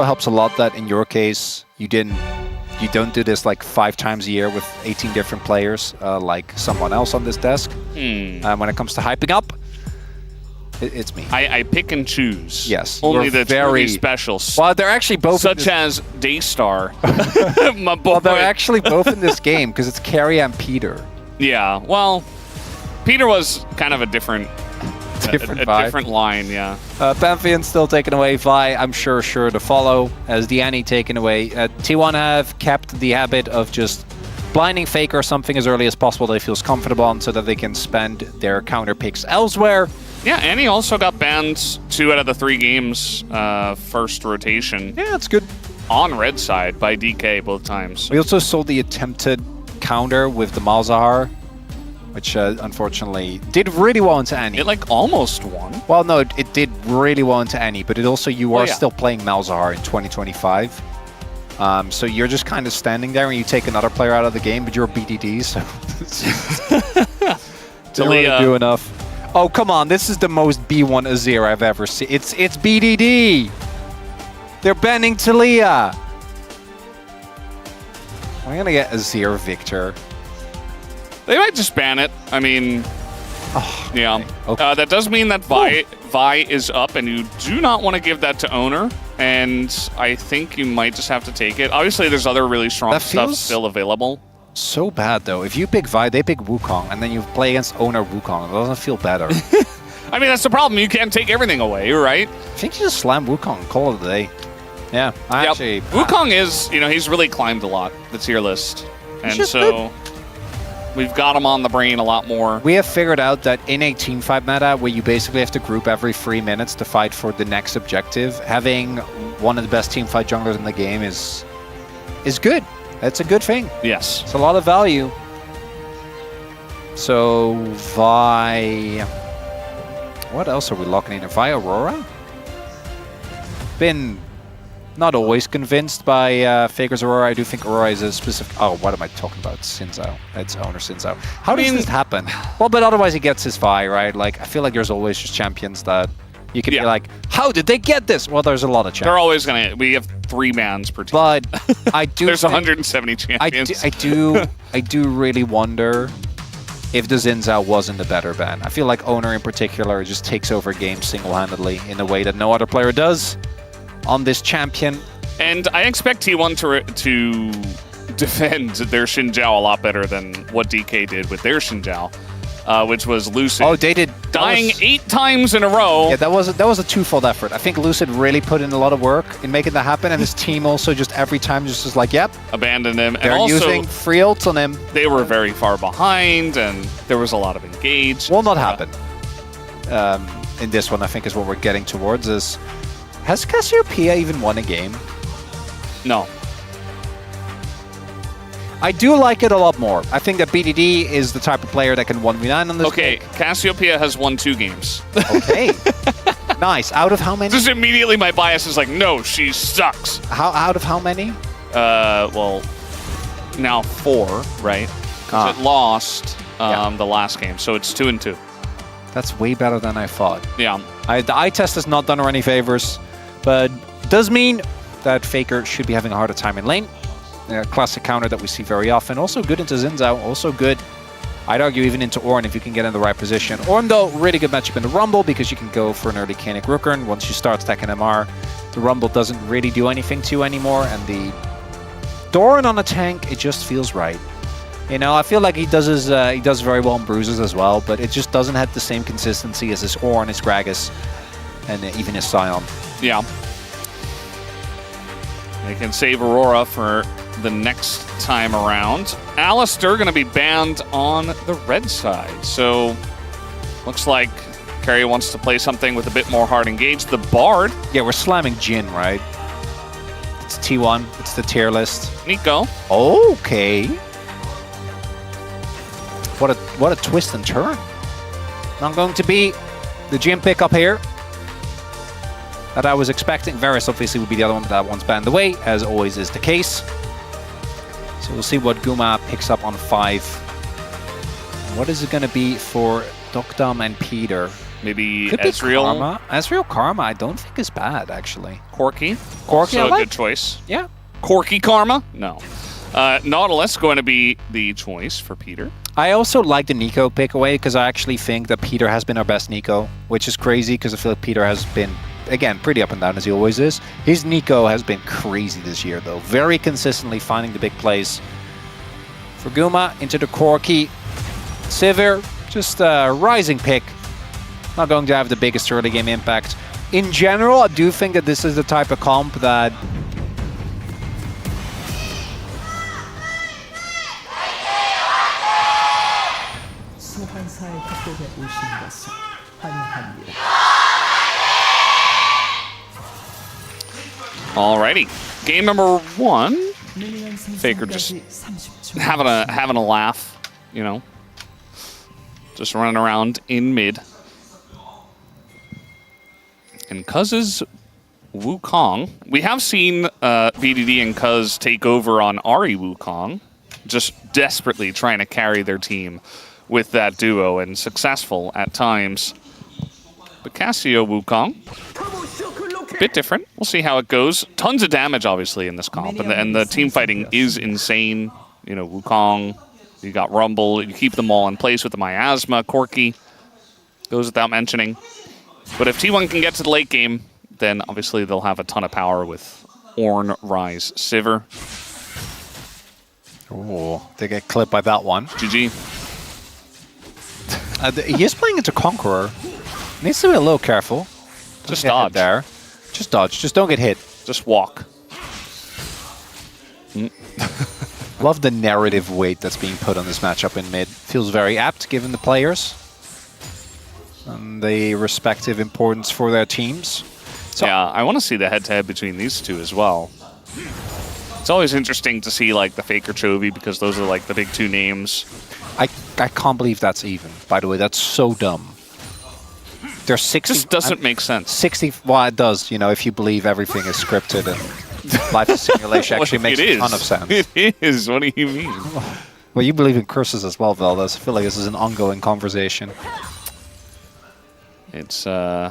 It helps a lot that in your case you don't do this like 5 times a year with 18 different players like someone else on this desk. When it comes to hyping up, it's me. I pick and choose. Yes. Only the very specials. Well, they're actually both such as Daystar. My boy. Well, they're actually both in this game because it's Keria and Peter. Yeah. Well, Peter was kind of a different different line, yeah. Pantheon still taking away. Vi, I'm sure to follow. As Diani taken away. T1 have kept the habit of just blinding Faker or something as early as possible that he feels comfortable on so that they can spend their counter picks elsewhere. Yeah, and he also got banned 2 out of the 3 games first rotation. Yeah, that's good. On red side by DK both times. We also saw the attempted counter with the Malzahar, which unfortunately did really well into Annie. It like almost won. Well, no, it did really well into Annie, but it also you are still playing Malzahar in 2025. So you're just kind of standing there and you take another player out of the game, but you're a BDD, so don't really do enough. Oh, come on, this is the most B1 Azir I've ever seen. It's BDD! They're banning Talia! We're gonna get Azir Victor. They might just ban it. I mean, yeah. Okay. That does mean that Vi is up, and you do not want to give that to Oner. And I think you might just have to take it. Obviously, there's other really strong stuff still available. So bad, though. If you pick Vi, they pick Wukong, and then you play against Oner Wukong. It doesn't feel better. I mean, that's the problem. You can't take everything away, right? I think you just slam Wukong and call it a day. Yeah, actually... Wukong is, he's really climbed a lot, the tier list. And so... We've got him on the brain a lot more. We have figured out that in a teamfight meta, where you basically have to group every 3 minutes to fight for the next objective, having one of the best teamfight junglers in the game is good. It's a good thing. Yes. It's a lot of value. So, Vi... What else are we locking in? Vi Aurora? Been... not always convinced by Faker's Aurora. I do think Aurora is a specific... Oh, what am I talking about? Sinzao. It's Oner Sinzao. How does this happen? Well, but otherwise he gets his Vi, right? Like, I feel like there's always just champions that you can be like, how did they get this? Well, there's a lot of champions. They're always going to... We have 3 bans per team. But I do... There's 170 champions. I do really wonder if the Sinzao wasn't the better ban. I feel like Oner in particular just takes over games single-handedly in a way that no other player does on this champion. And I expect T1 to defend their Xin Zhao a lot better than what DK did with their Xin Zhao, which was Lucid. Oh, they did. Dying 8 times in a row. Yeah, that was a twofold effort. I think Lucid really put in a lot of work in making that happen, and his team also just every time just was like, yep. Abandoned him. They're and also, using free ults on him. They were very far behind, and there was a lot of engage. Will not happen. In this one, I think is what we're getting towards is... Has Cassiopeia even won a game? No. I do like it a lot more. I think that BDD is the type of player that can 1v9 on this pick. Cassiopeia has won 2 games. Okay. Nice. Out of how many? Just immediately my bias is like, no, she sucks. Out of how many? Well, now 4, right? Because it lost the last game, so it's 2-2. That's way better than I thought. Yeah. The eye test has not done her any favors, but does mean that Faker should be having a harder time in lane. Classic counter that we see very often. Also good into Sinzao, also good, I'd argue, even into Ornn if you can get in the right position. Ornn, though, really good matchup in the Rumble because you can go for an early Kanik Rookern. Once you start stacking MR, the Rumble doesn't really do anything to you anymore, and the Doran on a tank, it just feels right. I feel like he does very well in bruises as well, but it just doesn't have the same consistency as his Ornn, his Gragas, and even his Sion. Yeah. They can save Aurora for the next time around. ROLSTER going to be banned on the red side, so looks like Keria wants to play something with a bit more hard engage. The Bard. Yeah, we're slamming Jhin, right? It's T1. It's the tier list. Nico. Okay. What a twist and turn. Not going to be the Jhin pickup here that I was expecting. Varus obviously would be the other one, but that one's banned away, as always is the case. So we'll see what Guma picks up on 5. And what is it going to be for Dokdam and Peter? Maybe Could be Ezreal. Karma. Ezreal Karma, I don't think is bad, actually. Corki. Corki, So I a like. good choice. Yeah. Corki Karma? No. Nautilus going to be the choice for Peter. I also like the Nico pick away because I actually think that Peter has been our best Nico, which is crazy because I feel like Peter has been, again, pretty up and down as he always is. His Nico has been crazy this year, though. Very consistently finding the big plays. For Guma, into the Corki. Sivir, just a rising pick. Not going to have the biggest early game impact. In general, I do think that this is the type of comp that 소환사의 협곡에 오신 것을 환영합니다. Alrighty. Game number 1. Faker just having a laugh, you know. Just running around in mid. And Cuz's Wukong. We have seen VDD and Cuz take over on Ahri Wukong, just desperately trying to carry their team with that duo, and successful at times. But Cassio Wukong, bit different. We'll see how it goes. Tons of damage, obviously, in this comp, and the team fighting is insane. You know, Wukong, you got Rumble, you keep them all in place with the Miasma, Corki, goes without mentioning. But if T1 can get to the late game, then obviously they'll have a ton of power with Ornn, Ryze, Sivir. oh, they get clipped by that one. GG. He is playing into Conqueror. Needs to be a little careful. Just Don't get hit dodge. there. Just dodge. Just don't get hit. Just walk. Love the narrative weight that's being put on this matchup in mid. Feels very apt given the players and the respective importance for their teams. So, Yeah, I want to see the head-to-head between these two as well. It's always interesting to see like the Faker Chovy because those are like the big two names. I can't believe that's even. By the way, that's so dumb. There's 60. Just doesn't make sense. 60. Well, it does. You know, if you believe everything is scripted and life is simulation, actually makes a ton of sense. It is. What do you mean? Well, you believe in curses as well, Valdez. I feel like this is an ongoing conversation. It's the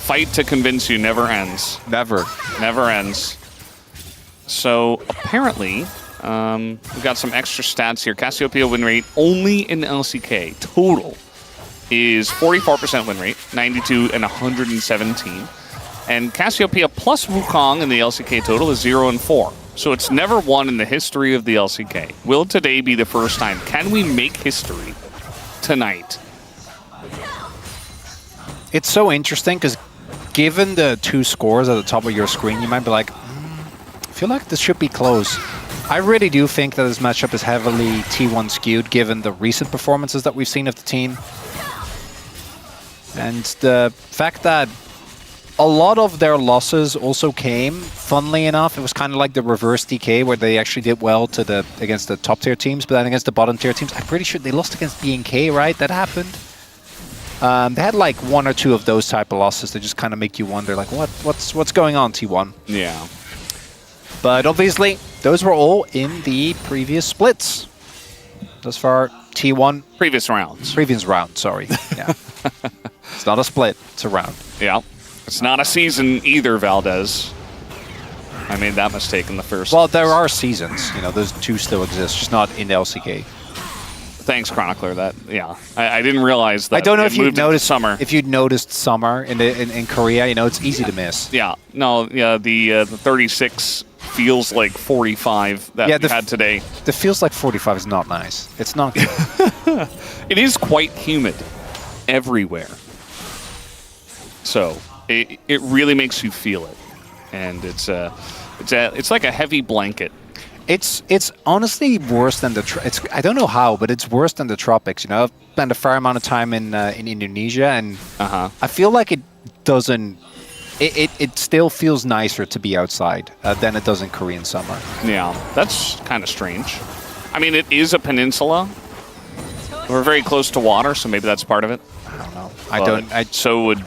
fight to convince you never ends. Never. Never ends. So apparently, we've got some extra stats here. Cassiopeia win rate only in LCK total is 44% win rate, 92 and 117. And Cassiopeia plus Wukong in the LCK total is 0 and 4. So it's never won in the history of the LCK. Will today be the first time? Can we make history tonight? It's so interesting because given the two scores at the top of your screen, you might be like, I feel like this should be close. I really do think that this matchup is heavily T1 skewed given the recent performances that we've seen of the team. And the fact that a lot of their losses also came, funnily enough, it was kind of like the reverse DK where they actually did well to against the top tier teams, but then against the bottom tier teams, I'm pretty sure they lost against BNK, right? That happened. They had like one or two of those type of losses that just kind of make you wonder, like, what's going on, T1? Yeah. But obviously, those were all in the previous splits. Thus far, T1. Previous rounds. Previous round, sorry. Yeah. It's not a split, it's a round. Yeah. It's not a season either, Valdez. I made that mistake in the first. Well, there are seasons. You know, those two still exist, just not in the LCK. Thanks, Chronicler. That I didn't realize that. I don't know if you moved noticed summer. If you'd noticed summer in Korea, you know, it's easy to miss. Yeah. No. Yeah. The 36 feels like 45 that we had today. The feels like 45 is not nice. It's not good. It is quite humid everywhere. So it really makes you feel it, and it's like a heavy blanket. It's honestly worse than the. I don't know how, but it's worse than the tropics. You know, I've spent a fair amount of time in Indonesia, and I feel like it doesn't. It still feels nicer to be outside than it does in Korean summer. Yeah, that's kind of strange. I mean, it is a peninsula. We're very close to water, so maybe that's part of it. I don't know. So would.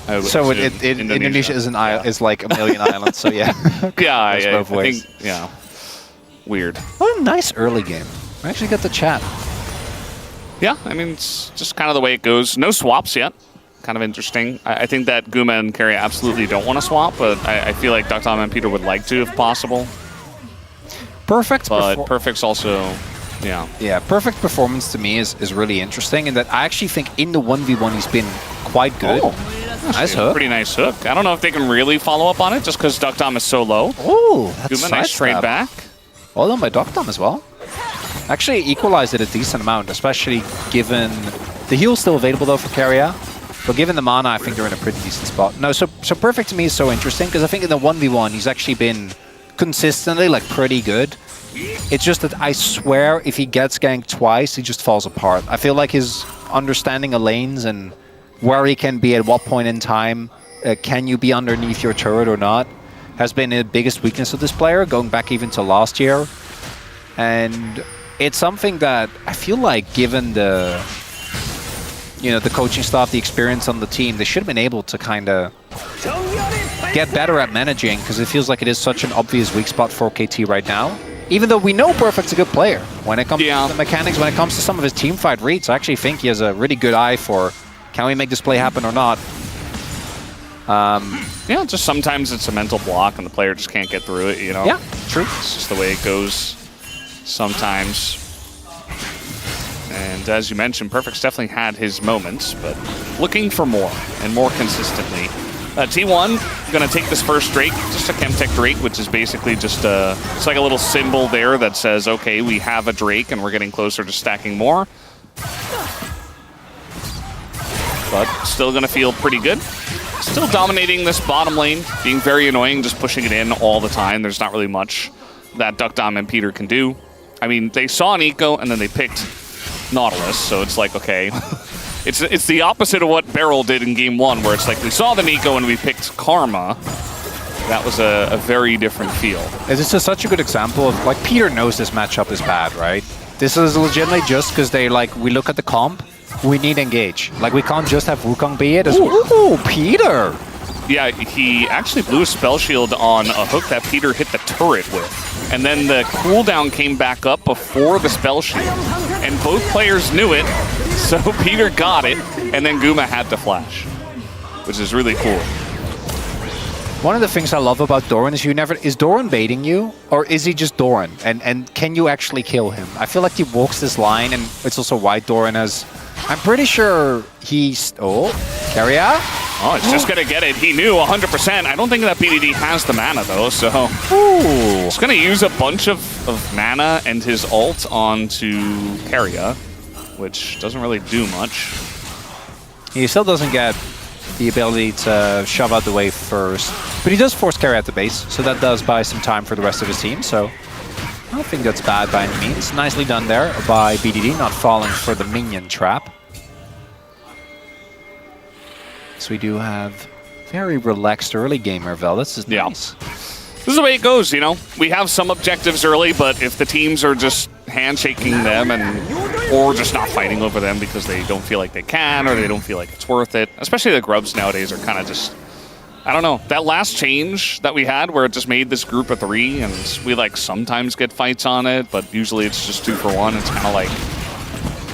Indonesia is an island, is like a million islands. So yeah. Yeah, I ways. think, yeah. Weird. What a nice early game. I actually got the chat. Yeah, I mean, it's just kind of the way it goes. No swaps yet. Kind of interesting. I think that Guma and Keria absolutely don't want to swap, but I feel like Dr. and Peter would like to if possible. Perfect. But Perfect's also, yeah. Yeah, Perfect performance to me is really interesting in that I actually think in the 1v1 he's been quite good. Oh, nice hook. Pretty nice hook. I don't know if they can really follow up on it just because Dr. is so low. Oh, that's Guma, nice trade back. Well done by Dr. as well. Actually equalized it a decent amount, especially given the heal's still available though for Keria. But given the mana, I think they're in a pretty decent spot. No, so Perfect to me is so interesting because I think in the 1v1 he's actually been consistently like pretty good. It's just that I swear if he gets ganked twice, he just falls apart. I feel like his understanding of lanes and where he can be at what point in time, can you be underneath your turret or not, has been the biggest weakness of this player, going back even to last year. And it's something that I feel like given the the coaching staff, the experience on the team, they should have been able to kind of get better at managing because it feels like it is such an obvious weak spot for KT right now. Even though we know Perfect's a good player. When it comes to the mechanics, when it comes to some of his team fight reads, I actually think he has a really good eye for can we make this play happen or not. Yeah, just sometimes it's a mental block and the player just can't get through it, Yeah, true. It's just the way it goes sometimes. And as you mentioned, Perfect's definitely had his moments, but looking for more and more consistently. T1 going to take this first Drake, just a Chemtech Drake, which is basically just it's like a little symbol there that says, okay, we have a Drake and we're getting closer to stacking more. But still going to feel pretty good. Still dominating this bottom lane, being very annoying, just pushing it in all the time. There's not really much that Duckdom and Peter can do. I mean, they saw an eco and then they picked Nautilus, so it's like, okay. It's the opposite of what Beryl did in game 1, where it's like we saw the Nico and we picked Karma. That was a very different feel. This is such a good example of, like, Peter knows this matchup is bad, right? This is legitimately just because they, like, we look at the comp, we need engage. Like, we can't just have Wukong be it. Ooh, Peter! Yeah, he actually blew a spell shield on a hook that Peter hit the turret with. And then the cooldown came back up before the spell shield. And both players knew it, so Peter got it, and then Guma had to flash, which is really cool. One of the things I love about Doran is is Doran baiting you, or is he just Doran? And can you actually kill him? I feel like he walks this line, and it's also why Doran has... I'm pretty sure he's... Oh, Keria? Oh, it's just going to get it. He knew 100%. I don't think that BDD has the mana, though, so... Ooh. He's going to use a bunch of mana and his ult onto Keria, which doesn't really do much. He still doesn't get the ability to shove out the wave first, but he does force Keria at the base, so that does buy some time for the rest of his team, so... I don't think that's bad by any means. Nicely done there by BDD, not falling for the minion trap. So we do have very relaxed early game, Mervel. This is nice. This is the way it goes, We have some objectives early, but if the teams are just handshaking them or just not fighting over them because they don't feel like they can or they don't feel like it's worth it, especially the grubs nowadays are kind of just... I don't know, that last change that we had where it just made this group of 3 and we like sometimes get fights on it, but usually it's just 2 for 1. It's kind of like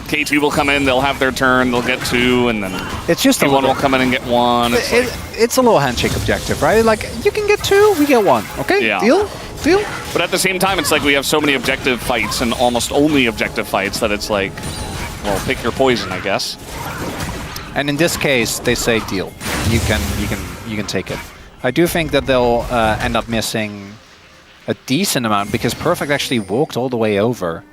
KT will come in, they'll have their turn, they'll get 2, and then it's just T1 will come in and get 1. It's a little handshake objective, right? Like, you can get 2, we get 1. Okay, yeah. Deal? But at the same time, it's like we have so many objective fights and almost only objective fights that it's like, well, pick your poison, I guess. And in this case, they say deal. You can take it. I do think that they'll end up missing a decent amount because Perfect actually walked all the way over.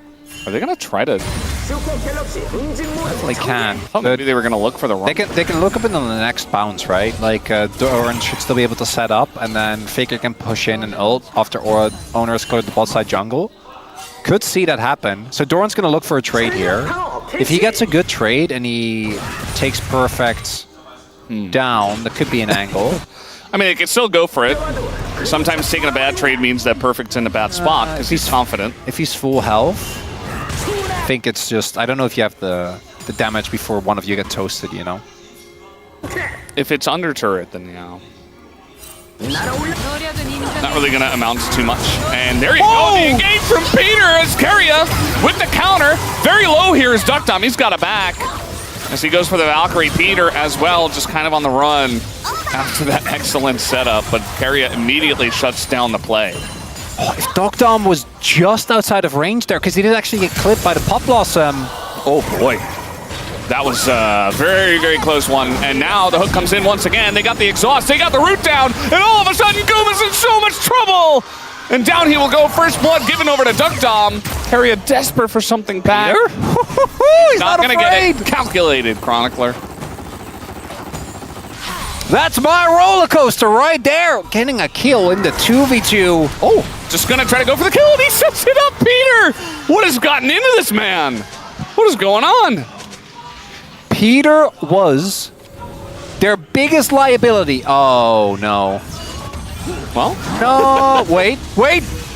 Are they gonna try to? Definitely can. I thought maybe they were gonna look for the wrong. They can look up in on the next bounce, right? Like Doran should still be able to set up, and then Faker can push in and ult after Oner has cleared the bot side jungle. Could see that happen. So Doran's gonna look for a trade here. If he gets a good trade and he takes Perfect down, that could be an angle. I mean, they could still go for it. Sometimes taking a bad trade means that Perfect's in a bad spot because he's confident. If he's full health, I think it's just... I don't know if you have the damage before one of you get toasted, If it's under turret, then yeah. Not really going to amount to too much. And there you go, the engage from Peter as Keria with the counter. Very low here is Duckdom. He's got it back as he goes for the Valkyrie. Peter as well, just kind of on the run after that excellent setup. But Keria immediately shuts down the play. Oh, if Duckdom was just outside of range there, because he did actually get clipped by the Pop Blossom. Oh boy. That was a very, very close one. And now the hook comes in once again. They got the exhaust, they got the root down, and all of a sudden Guma's in so much trouble! And down he will go, first blood given over to Duckdom. Keria desperate for something back. He's not gonna afraid. get it. Calculated, Chronicler. That's my roller coaster right there. Getting a kill in the 2v2. Oh, just gonna try to go for the kill, and he sets it up, Peter! What has gotten into this man? What is going on? Peter was their biggest liability. Oh, no. Well, No, wait,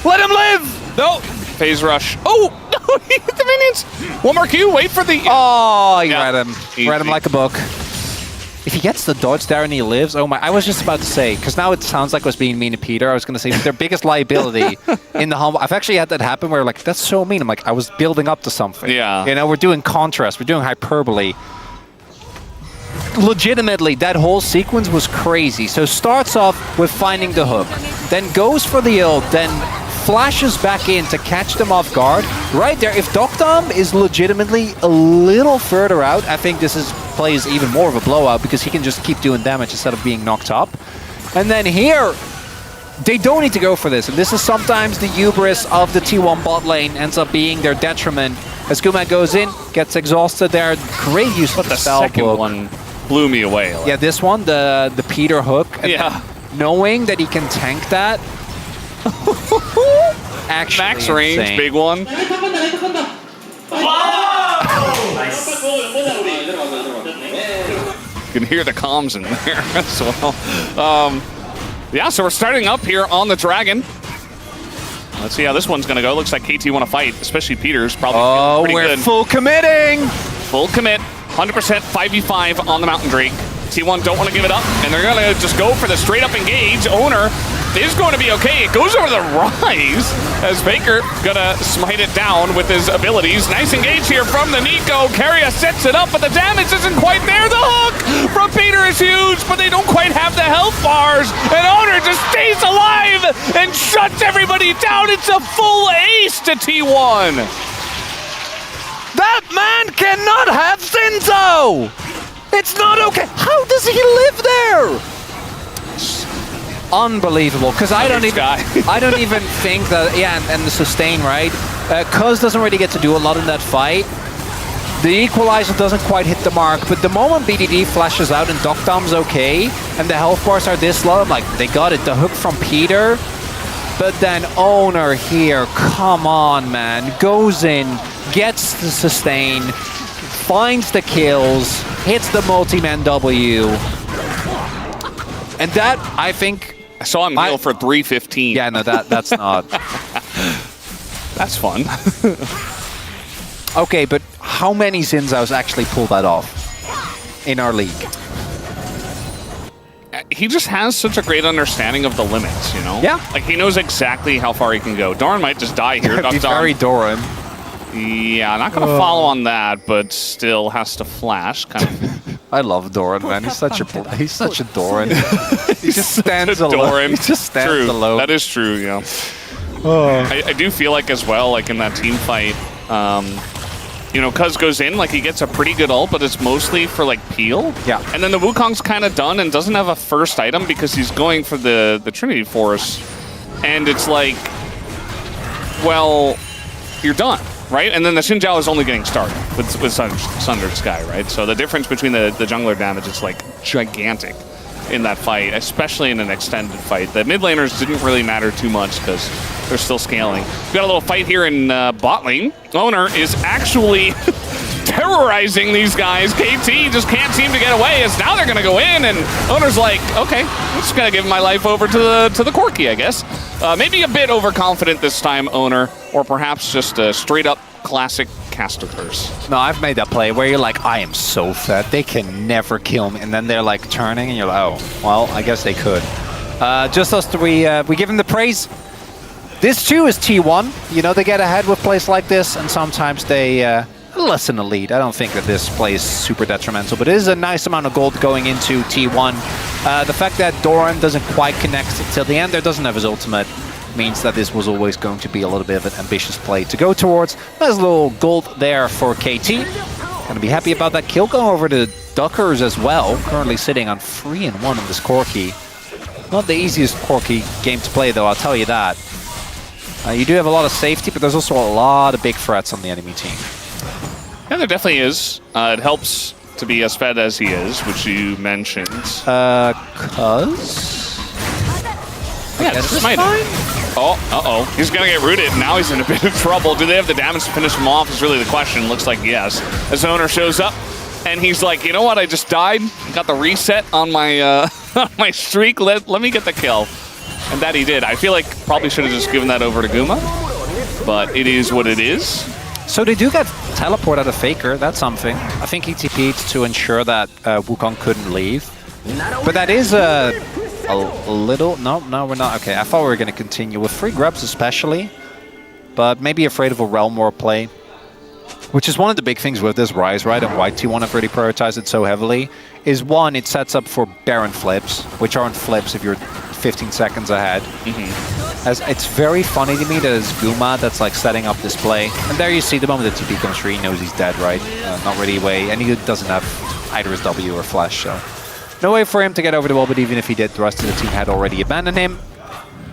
let him live! no. Phase rush. Oh, no, he hit the minions. One more Q, wait for the... Oh, he Yeah. read him. Easy. Read him like a book. If he gets the dodge there and he lives, oh my, I was just about to say, because now it sounds like I was being mean to Peter, I was going to say their biggest liability in the humble. I've actually had that happen where like, that's so mean. I'm like, I was building up to something. Yeah. You know, we're doing contrast, we're doing hyperbole. Legitimately, that whole sequence was crazy. So starts off with finding the hook, then goes for the ult, then flashes back in to catch them off guard. Right there, if Duckdom is legitimately a little further out, I think this plays even more of a blowout because he can just keep doing damage instead of being knocked up. And then here, they don't need to go for this. And this is sometimes the hubris of the T1 bot lane ends up being their detriment. As Guma goes in, gets exhausted there. Great use of the spell second book. one blew me away. Yeah, this one, the Peter hook. And Yeah. knowing that he can tank that. Actually Max range, insane. big one. You can hear the comms in there as well. Yeah, so we're starting up here on the Dragon. Let's see how this one's going to go. Looks like KT want to fight, especially Peter's probably Oh, pretty we're good. full committing. Full commit, 100% 5v5 on the Mountain Drake. T1 don't want to give it up, and they're going to just go for the straight-up engage. Oner is going to be okay. It goes over the rise as Baker going to smite it down with his abilities. Nice engage here from the Nico. Keria sets it up, but the damage isn't quite there. The hook from Peter is huge, but they don't quite have the health bars. And Oner just stays alive and shuts everybody down. It's a full ace to T1. That man cannot have Zinzo. It's not okay. How does he live there? Unbelievable. Because I don't even think that. Yeah, and the sustain, right? Cuz doesn't really get to do a lot in that fight. The equalizer doesn't quite hit the mark, but the moment BDD flashes out and Duckdom's okay, and the health bars are this low, I'm like, they got it. The hook from Peter. But then Oner here, come on, man. Goes in, gets the sustain, finds the kills, hits the multi-man W. And that, I think... I saw him heal for 315. Yeah, no, that's not... That's fun. Okay, but how many Zinzaos actually pull that off in our league? He just has such a great understanding of the limits, you know? Yeah. Like, he knows exactly how far he can go. Doran might just die here. Be very Doran. Yeah, not going to follow on that, but still has to flash. Kind of. I love Doran, man. He's such a Doran. He just stands Doran. alone. He just stands True. alone. That is true, yeah. I do feel like as well, like in that team fight, you know, Cuz goes in, like he gets a pretty good ult, but it's mostly for like peel. Yeah. And then the Wukong's kind of done and doesn't have a first item because he's going for the Trinity Force. And it's like, well, you're done, right? And then the Xin Zhao is only getting started with Sundered Sky, right? So the difference between the jungler damage is like gigantic in that fight, especially in an extended fight. The mid laners didn't really matter too much because they're still scaling. We got a little fight here in bot lane. Oner is actually terrorizing these guys. KT just can't seem to get away as now they're going to go in, and Oner's like, okay, I'm just going to give my life over to the Corki, I guess. Maybe a bit overconfident this time, Oner, or perhaps just a straight-up classic caster curse. No, I've made that play where you're like, I am so fat, they can never kill me. And then they're like turning and you're like, oh, well, I guess they could. Just us three, we give him the praise. This too is T1. You know, they get ahead with plays like this, and sometimes they lessen the lead. I don't think that this play is super detrimental, but it is a nice amount of gold going into T1. The fact that Doran doesn't quite connect till the end, there doesn't have his ultimate, means that this was always going to be a little bit of an ambitious play to go towards. There's a little gold there for KT. Gonna be happy about that kill. Going over to Duckers as well, currently sitting on 3-1 in this Corki. Not the easiest Corki game to play though, I'll tell you that. You do have a lot of safety, but there's also a lot of big threats on the enemy team. Yeah, there definitely is. It helps to be as fed as he is, which you mentioned. Yeah, this is fine. Oh, uh-oh. He's going to get rooted. Now he's in a bit of trouble. Do they have the damage to finish him off is really the question. Looks like yes. As Oner shows up, and he's like, you know what? I just died. Got the reset on my my streak. Let me get the kill. And that he did. I feel like probably should have just given that over to Guma. But it is what it is. So they do get teleport out of Faker. That's something. I think he TP'd to ensure that Wukong couldn't leave. But that is a little... No, we're not. Okay, I thought we were going to continue with free grubs especially. But maybe afraid of a Realm War play. Which is one of the big things with this Rise, right? And why T1 have really prioritized it so heavily. Is one, it sets up for Baron flips. Which aren't flips if you're 15 seconds ahead. As it's very funny to me that it's Guma that's like setting up this play. And there you see the moment the TP comes through, he knows he's dead, right? Not really way. And he doesn't have either his W or Flash, so... No way for him to get over the wall, but even if he did, the rest of the team had already abandoned him.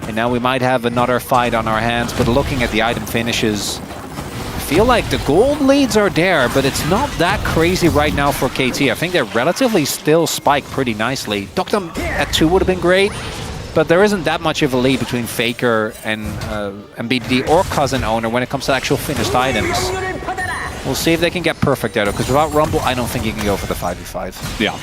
And now we might have another fight on our hands, but looking at the item finishes, I feel like the gold leads are there, but it's not that crazy right now for KT. I think they're relatively still spiked pretty nicely. Doctum at 2 would have been great, but there isn't that much of a lead between Faker and BDD or Cousin Oner when it comes to actual finished items. We'll see if they can get perfect there, though, because without Rumble, I don't think you can go for the 5v5. Yeah.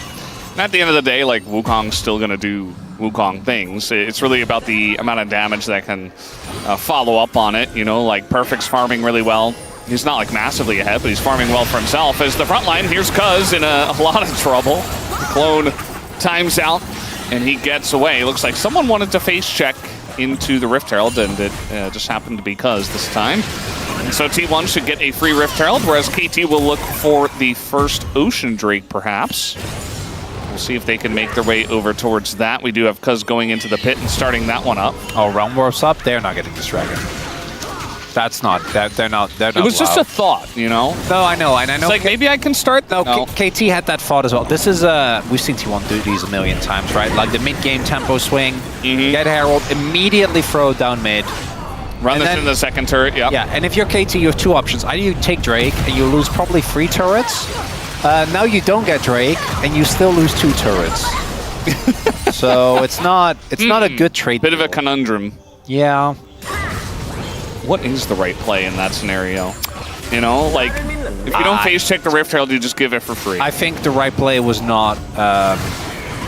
And at the end of the day, like, Wukong's still going to do Wukong things. It's really about the amount of damage that can follow up on it. You know, like, Perfect's farming really well. He's not, like, massively ahead, but he's farming well for himself. As the front line, here's Cuz in a lot of trouble. The clone times out, and he gets away. It looks like someone wanted to face check into the Rift Herald, and it just happened to be Cuz this time. And so T1 should get a free Rift Herald, whereas KT will look for the first Ocean Drake, perhaps. We'll see if they can make their way over towards that. We do have Cuz going into the pit and starting that one up. Oh, Realm Warp's up. They're not getting this dragon. That's not. They're not. It was just a thought, you know. No, I know, and I know. It's like maybe I can start. No, KT had that thought as well. This is we've seen T1 do these a million times, right? Like the mid-game tempo swing, get Herald, immediately throw it down mid. Run this in the second turret. Yeah. Yeah, and if you're KT, you have 2 options. Either you take Drake and you lose probably 3 turrets. Now you don't get Drake, and you still lose 2 turrets. So it's not a good trade. Bit of a conundrum. Yeah. What is the right play in that scenario? You know, like, if you don't face check the Rift Herald, you just give it for free. I think the right play was not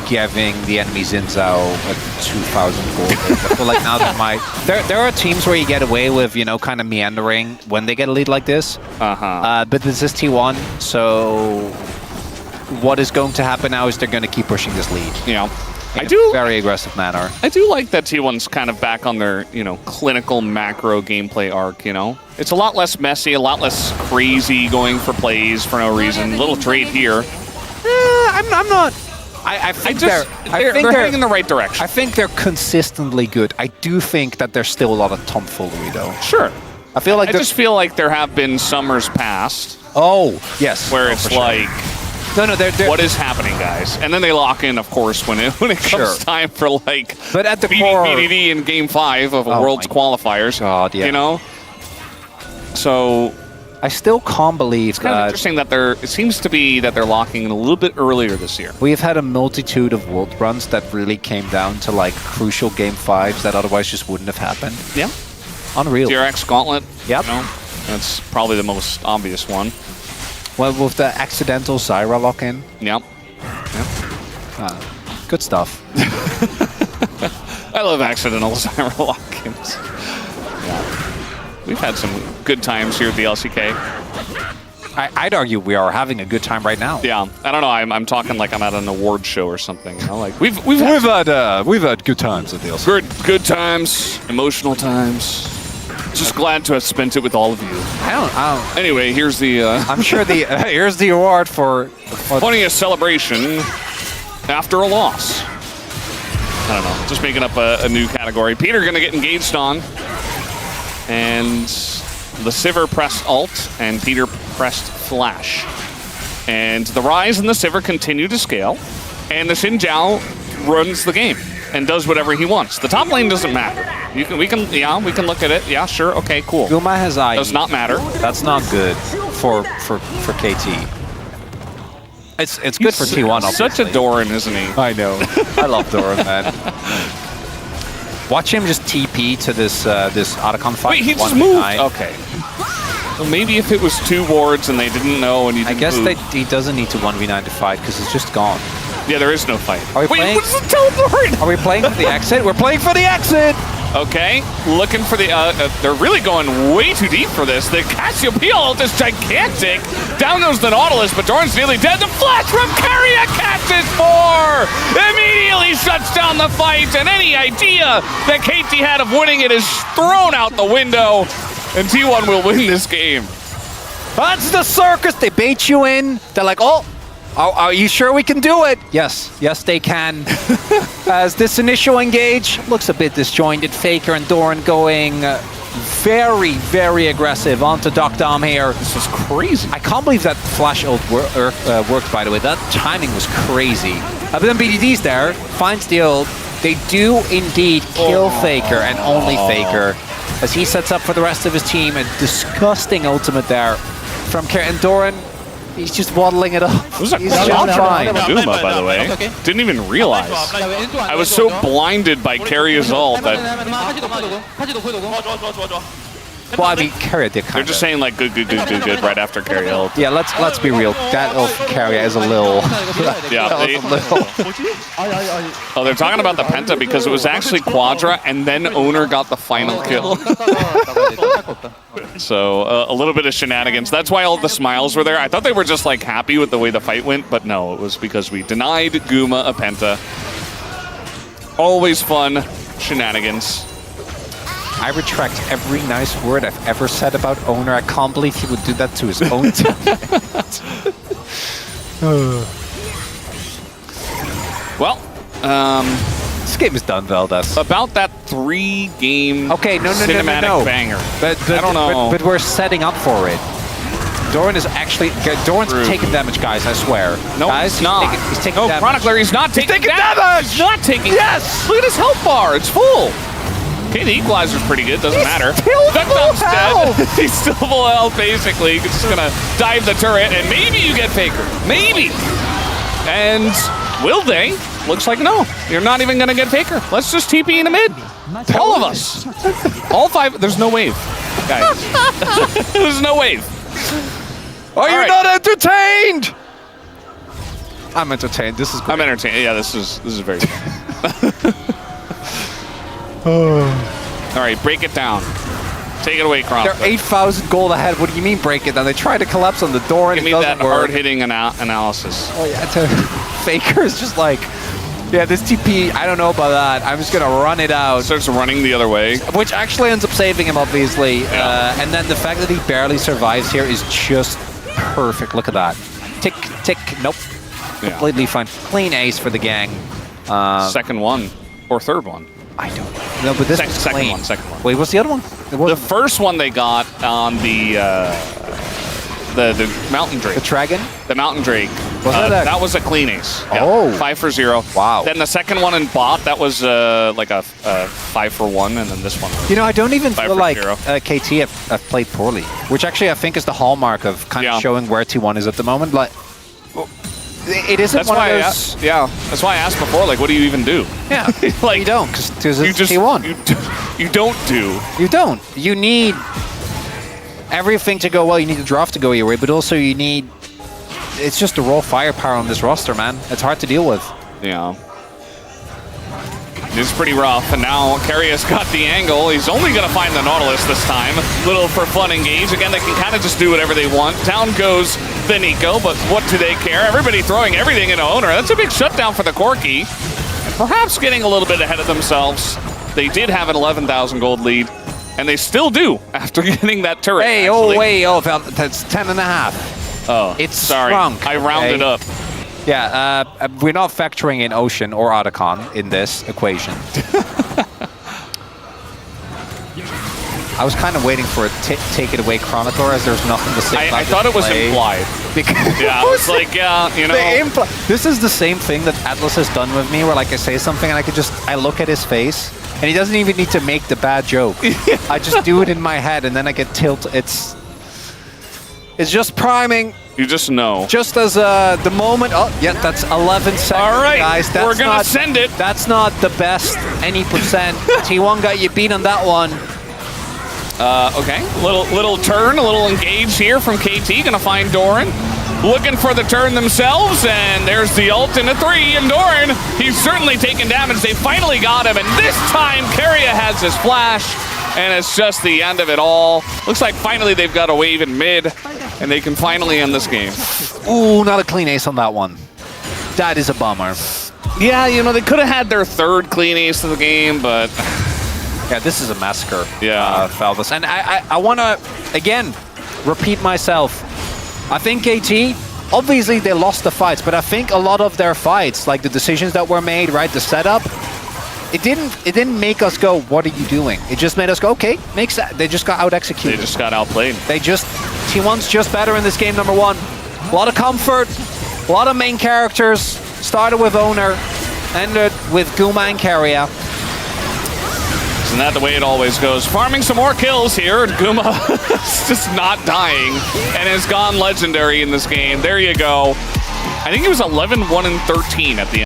giving the enemy Xin Zhao a 2,000 gold. I feel like now there might... There are teams where you get away with, you know, kind of meandering when they get a lead like this. But this is T1, so what is going to happen now is they're going to keep pushing this lead. Yeah. In a very aggressive manner. I do like that T1's kind of back on their, you know, clinical macro gameplay arc, you know? It's a lot less messy, a lot less crazy going for plays for no reason. Little trade here. I'm not... I think they're heading in the right direction. I think they're consistently good. I do think that there's still a lot of tomfoolery, though. Sure. I feel like I just feel like there have been summers past. Oh, yes. Where it's like... No, they're... What is happening, guys? And then they lock in, of course, when it comes time for, like, but at the core... BDD in Game 5 of a World's qualifiers. God, yeah. You know? So... I still can't believe it's kind of interesting that it seems to be that they're locking in a little bit earlier this year. We've had a multitude of world runs that really came down to, like, crucial Game 5s that otherwise just wouldn't have happened. Yeah. Unreal. TRX Gauntlet. Yep. You know, that's probably the most obvious one. Well, with the accidental Zyra lock-in. Yep. Good stuff. I love accidental Zyra lock-ins. Yeah. We've had some good times here at the LCK. I'd argue we are having a good time right now. Yeah, I don't know. I'm talking like I'm at an award show or something. You know, like we've had good times at the LCK. good times, emotional times. Just glad to have spent it with all of you. I don't. Anyway, here's the. I'm sure the here's the award for funniest celebration after a loss. I don't know. Just making up a new category. Peter gonna get engaged on, and the Sivir pressed ult, and Peter pressed flash, and the Ryze and the Sivir continue to scale, and the Xin Zhao runs the game and does whatever he wants. The top lane doesn't matter. We can look at it. Yeah, sure, okay, cool. Guma has IE. Does not matter. That's not good for KT. It's good for T1, obviously. Such a Doran, isn't he? I know. I love Doran, man. Watch him just TP to this Otacon fight. Wait, he just moved. Okay. Well, maybe if it was 2 wards and they didn't know and you didn't he doesn't need to 1v9 to fight because it's just gone. Yeah, there is no fight. Are we playing? What's the teleport? Are we playing for the exit? We're playing for the exit! Okay, looking for the... they're really going way too deep for this. The Cassiopeia ult is gigantic. Down goes the Nautilus, but Doran's nearly dead. The flash from Keria catches 4! Immediately shuts down the fight, and any idea that KT had of winning it is thrown out the window, and T1 will win this game. That's the circus! They bait you in. They're like, oh, are you sure we can do it? Yes, they can. As this initial engage looks a bit disjointed, Faker and Doran going very, very aggressive onto Doc Dom here. This is crazy. I can't believe that flash ult worked, by the way. That timing was crazy. But then BDD's there, finds the ult. They do indeed kill Faker and only Faker, as he sets up for the rest of his team. A disgusting ultimate there from Keria. And Doran, he's just waddling it up. It was a He's just fine. Guma, by the way. Didn't even realize. I was so blinded by Keria's ult that... Well, I mean, Keria did kind of... They're just saying, like, good right after Keria ult. Yeah, let's be real. That ult from Keria is a little... Yeah, oh, they're talking about the Penta because it was actually Quadra, and then Oner got the final kill. So, a little bit of shenanigans. That's why all the smiles were there. I thought they were just, like, happy with the way the fight went, but no, it was because we denied Guma a Penta. Always fun shenanigans. I retract every nice word I've ever said about Oner. I can't believe he would do that to his own team. Well, this game is done, Veldas. About that 3-game cinematic banger. But I don't know. But we're setting up for it. Doran is actually... Doran's taking damage, guys, I swear. No, guys, he's not. He's taking damage. Chronicler, he's not taking damage! He's not taking... Yes! Look at his health bar. It's full. Okay, the equalizer's pretty good. Doesn't matter. Duckdom's dead. He's still full health, basically. He's just gonna dive the turret, and maybe you get Faker. Maybe. And will they? Looks like no. You're not even gonna get Faker. Let's just TP in the mid. All of us. All 5. There's no wave, guys. There's no wave. Are you not entertained? I'm entertained. This is great. I'm entertained. Yeah, this is very good. All right, break it down. Take it away, Crom. They're 8,000 gold ahead. What do you mean break it down? They tried to collapse on the door and Give me that hard-hitting analysis. Oh yeah, Faker is just like, yeah, this TP, I don't know about that. I'm just going to run it out. Starts running the other way. Which actually ends up saving him, obviously. Yeah. And then the fact that he barely survives here is just perfect. Look at that. Tick, tick, nope. Yeah. Completely fine. Clean ace for the gang. Second one, or third one. I don't know, but this second one. Wait, what's the other one? The first one they got on the Mountain Drake. The Dragon? The Mountain Drake. That was a clean ace. Yeah. Oh. 5 for 0. Wow. Then the second one in bot, that was like a 5 for 1, and then this one. You know, I don't even feel like KT have played poorly, which actually I think is the hallmark of kind of showing where T1 is at the moment. Like, it isn't that's one why of those... that's why I asked before, like, what do you even do? Yeah, like, you don't, because it's T1. You don't do. You don't. You need everything to go well. You need the draft to go your way, but also you need... It's just the raw firepower on this roster, man. It's hard to deal with. Yeah. It's pretty rough, and now Keria's got the angle. He's only going to find the Nautilus this time. Little for fun engage. Again, they can kind of just do whatever they want. Down goes the Nico, but what do they care? Everybody throwing everything into Oner. That's a big shutdown for the Corki. And perhaps getting a little bit ahead of themselves. They did have an 11,000 gold lead, and they still do after getting that turret. Hey, actually. oh, wait, oh, that's 10.5. Oh, it's sorry. shrunk. I rounded up. Yeah, we're not factoring in Ocean or Otacon in this equation. I was kind of waiting for a take it away Chronotor, as there's nothing to say about I thought it was play. implied. Because Yeah, I was like, yeah, you know. This is the same thing that Atlas has done with me, where like I say something and I look at his face, and he doesn't even need to make the bad joke. I just do it in my head, and then I get tilted. It's just priming. You just know. Just as the moment. Oh, yeah, that's 11 seconds, All right, guys. That's we're gonna send it. That's not the best any percent. T1 got you beat on that one. Okay, little turn, a little engage here from KT. Gonna find Doran. Looking for the turn themselves, and there's the ult in a 3, and Doran, he's certainly taking damage. They finally got him, and this time Keria has his flash, and it's just the end of it all. Looks like finally they've got a wave in mid, and they can finally end this game. Ooh, not a clean ace on that one. That is a bummer. Yeah, you know, they could have had their 3rd clean ace of the game, but... Yeah, this is a massacre. Yeah. Falvis. And I want to, again, repeat myself. I think KT, obviously they lost the fights, but I think a lot of their fights, like the decisions that were made, right, the setup, it didn't make us go, what are you doing? It just made us go, okay, makes that. They just got out-executed. They just got outplayed. T1's just better in this game, number 1. A lot of comfort, a lot of main characters. Started with Oner, ended with Guma and Keria. Isn't that the way it always goes? Farming some more kills here, and Guma is just not dying and has gone legendary in this game. There you go. I think it was 11, 1, and 13 at the end.